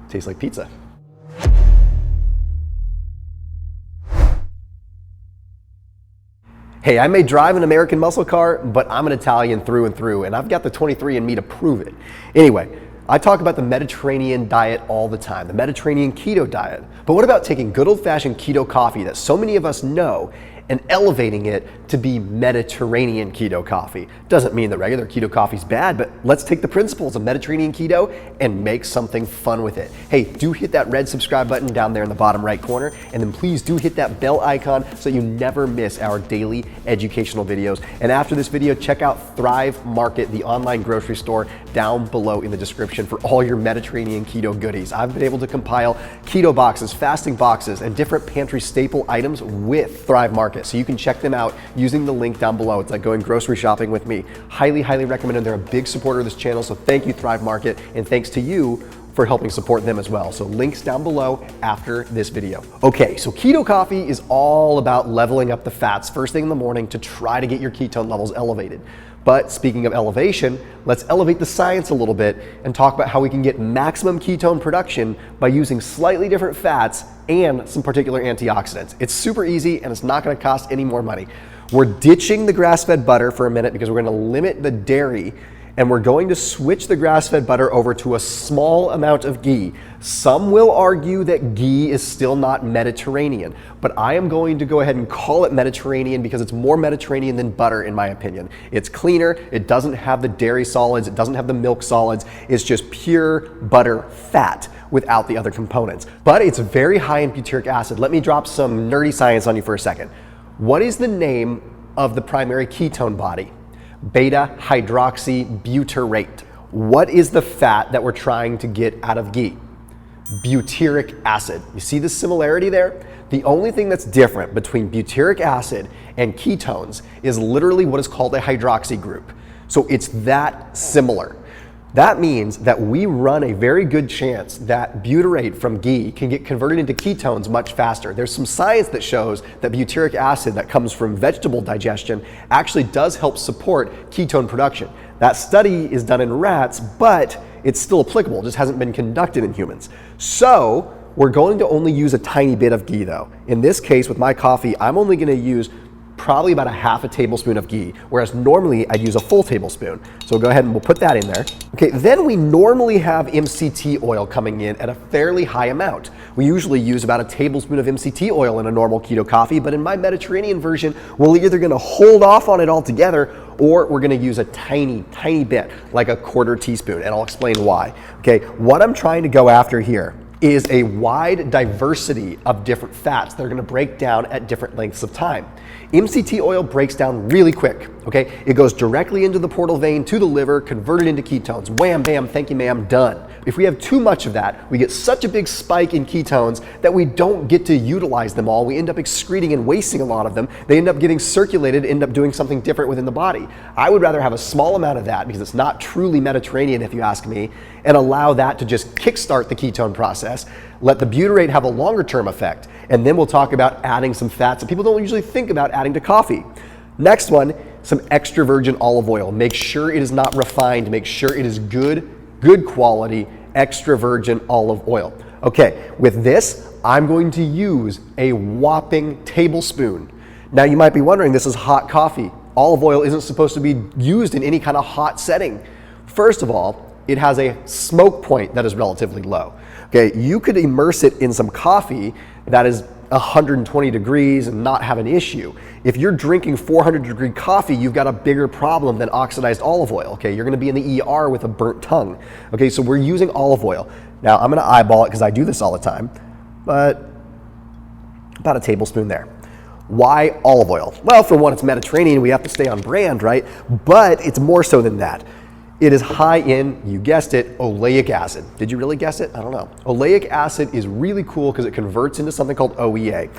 Tastes like pizza. Hey, I may drive an American muscle car, but I'm an Italian through and through, and I've got the 23andMe to prove it. Anyway, I talk about the Mediterranean diet all the time, the Mediterranean keto diet. But what about taking good old-fashioned keto coffee that so many of us know and elevating it to be Mediterranean keto coffee? Doesn't mean that regular keto coffee is bad, but let's take the principles of Mediterranean keto and make something fun with it. Hey, do hit that red subscribe button down there in the bottom right corner, and then please do hit that bell icon so you never miss our daily educational videos. And after this video, check out Thrive Market, the online grocery store, down below in the description for all your Mediterranean keto goodies. I've been able to compile keto boxes, fasting boxes, and different pantry staple items with Thrive Market. So you can check them out using the link down below. It's like going grocery shopping with me. Highly, highly recommended. They're a big supporter of this channel, so thank you, Thrive Market, and thanks to you for helping support them as well. So links down below after this video. Okay, so keto coffee is all about leveling up the fats first thing in the morning to try to get your ketone levels elevated. But speaking of elevation, let's elevate the science a little bit and talk about how we can get maximum ketone production by using slightly different fats and some particular antioxidants. It's super easy and it's not gonna cost any more money. We're ditching the grass-fed butter for a minute because we're gonna limit the dairy, and we're going to switch the grass-fed butter over to a small amount of ghee. Some will argue that ghee is still not Mediterranean, but I am going to go ahead and call it Mediterranean because it's more Mediterranean than butter in my opinion. It's cleaner, it doesn't have the dairy solids, it doesn't have the milk solids, it's just pure butter fat without the other components. But it's very high in butyric acid. Let me drop some nerdy science on you for a second. What is the name of the primary ketone body? Beta hydroxybutyrate. What is the fat that we're trying to get out of ghee? Butyric acid. You see the similarity there? The only thing that's different between butyric acid and ketones is literally what is called a hydroxy group. So it's that similar. That means that we run a very good chance that butyrate from ghee can get converted into ketones much faster. There's some science that shows that butyric acid that comes from vegetable digestion actually does help support ketone production. That study is done in rats, but it's still applicable, it just hasn't been conducted in humans. So we're going to only use a tiny bit of ghee though. In this case with my coffee, I'm only gonna use probably about a half a tablespoon of ghee, whereas normally I'd use a full tablespoon. So we'll go ahead and we'll put that in there. Okay, then we normally have MCT oil coming in at a fairly high amount. We usually use about a tablespoon of MCT oil in a normal keto coffee, but in my Mediterranean version, we're either gonna hold off on it altogether or we're gonna use a tiny, tiny bit, like a quarter teaspoon, and I'll explain why. Okay, what I'm trying to go after here is a wide diversity of different fats that are gonna break down at different lengths of time. MCT oil breaks down really quick, okay? It goes directly into the portal vein to the liver, converted into ketones. Wham, bam, thank you, ma'am, done. If we have too much of that, we get such a big spike in ketones that we don't get to utilize them all. We end up excreting and wasting a lot of them. They end up getting circulated, end up doing something different within the body. I would rather have a small amount of that because it's not truly Mediterranean if you ask me, and allow that to just kickstart the ketone process. Let the butyrate have a longer term effect. And then we'll talk about adding some fats that people don't usually think about adding to coffee. Next one, some extra virgin olive oil. Make sure it is not refined. Make sure it is good quality extra virgin olive oil. Okay, with this, I'm going to use a whopping tablespoon. Now you might be wondering, this is hot coffee. Olive oil isn't supposed to be used in any kind of hot setting. First of all, it has a smoke point that is relatively low. Okay, you could immerse it in some coffee that is 120 degrees and not have an issue. If you're drinking 400-degree coffee, you've got a bigger problem than oxidized olive oil. Okay, you're gonna be in the ER with a burnt tongue. Okay, so we're using olive oil. Now I'm gonna eyeball it because I do this all the time, but about a tablespoon there. Why olive oil? Well, for one, it's Mediterranean, we have to stay on brand, right? But it's more so than that. It is high in, you guessed it, oleic acid. Did you really guess it? I don't know. Oleic acid is really cool because it converts into something called OEA.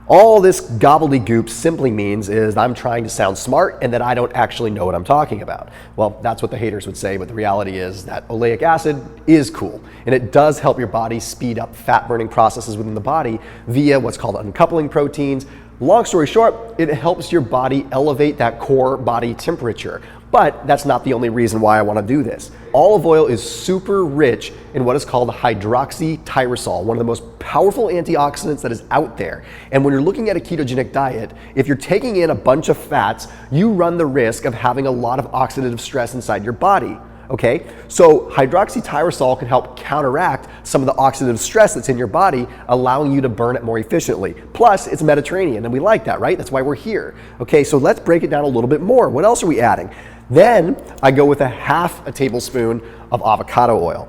All this gobbledygook simply means is I'm trying to sound smart and that I don't actually know what I'm talking about. Well, that's what the haters would say, but the reality is that oleic acid is cool, and it does help your body speed up fat burning processes within the body via what's called uncoupling proteins. Long story short, it helps your body elevate that core body temperature. But that's not the only reason why I want to do this. Olive oil is super rich in what is called hydroxytyrosol, one of the most powerful antioxidants that is out there. And when you're looking at a ketogenic diet, if you're taking in a bunch of fats, you run the risk of having a lot of oxidative stress inside your body. Okay, so hydroxytyrosol can help counteract some of the oxidative stress that's in your body, allowing you to burn it more efficiently. Plus, it's Mediterranean, and we like that, right? That's why we're here. Okay, so let's break it down a little bit more. What else are we adding? Then I go with half a tablespoon of avocado oil.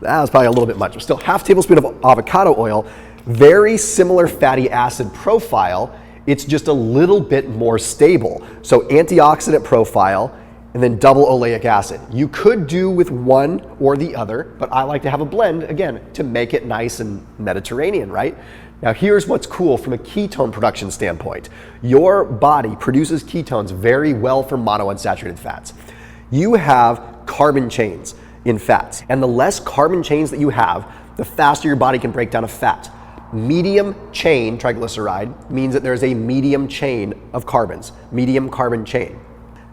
That was probably a little bit much, but still half a tablespoon of avocado oil. Very similar fatty acid profile. It's just a little bit more stable. So antioxidant profile, and then double oleic acid. You could do with one or the other, but I like to have a blend, again, to make it nice and Mediterranean, right? Now here's what's cool from a ketone production standpoint. Your body produces ketones very well from monounsaturated fats. You have carbon chains in fats, and the less carbon chains that you have, the faster your body can break down a fat. Medium chain triglyceride means that there's a medium chain of carbons, medium carbon chain.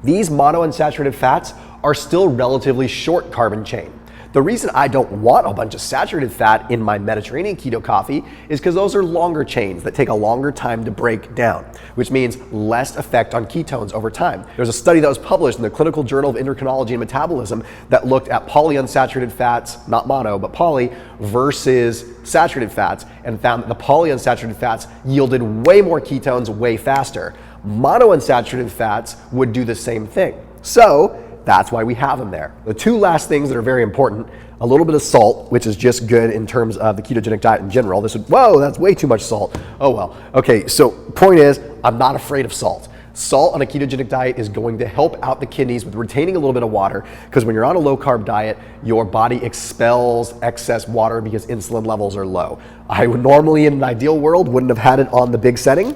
These monounsaturated fats are still relatively short carbon chain. The reason I don't want a bunch of saturated fat in my Mediterranean keto coffee is because those are longer chains that take a longer time to break down, which means less effect on ketones over time. There's a study that was published in the Clinical Journal of Endocrinology and Metabolism that looked at polyunsaturated fats, not mono, but poly, versus saturated fats, and found that the polyunsaturated fats yielded way more ketones way faster. Monounsaturated fats would do the same thing. So that's why we have them there. The two last things that are very important, a little bit of salt, which is just good in terms of the ketogenic diet in general. This would, whoa, that's way too much salt. Oh well. Okay, so point is, I'm not afraid of salt. Salt on a ketogenic diet is going to help out the kidneys with retaining a little bit of water, because when you're on a low carb diet, your body expels excess water because insulin levels are low. I would normally, in an ideal world, wouldn't have had it on the big setting.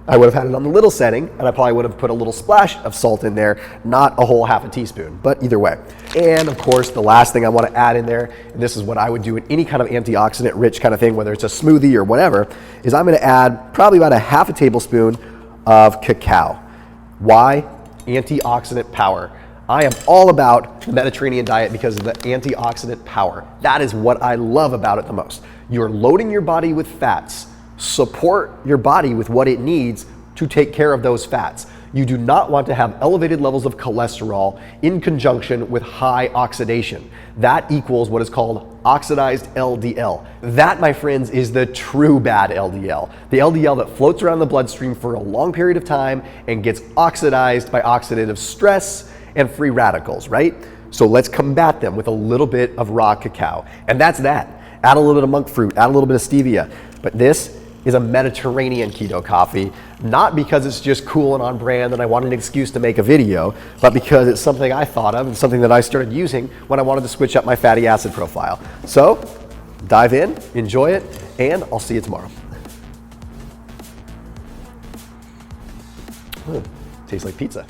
I would have had it on the little setting, and I probably would have put a little splash of salt in there, not a whole half a teaspoon, but either way. And of course, the last thing I want to add in there, and this is what I would do in any kind of antioxidant rich kind of thing, whether it's a smoothie or whatever, is I'm going to add probably about a half a tablespoon of cacao. Why? Antioxidant power. I am all about the Mediterranean diet because of the antioxidant power. That is what I love about it the most. You're loading your body with fats. Support your body with what it needs to take care of those fats. You do not want to have elevated levels of cholesterol in conjunction with high oxidation. That equals what is called oxidized LDL. That, my friends, is the true bad LDL. The LDL that floats around the bloodstream for a long period of time and gets oxidized by oxidative stress and free radicals, right? So let's combat them with a little bit of raw cacao. And that's that. Add a little bit of monk fruit, add a little bit of stevia. But this is a Mediterranean keto coffee, not because it's just cool and on brand and I wanted an excuse to make a video, but because it's something I thought of and something that I started using when I wanted to switch up my fatty acid profile. So dive in, enjoy it, and I'll see you tomorrow. Tastes like pizza.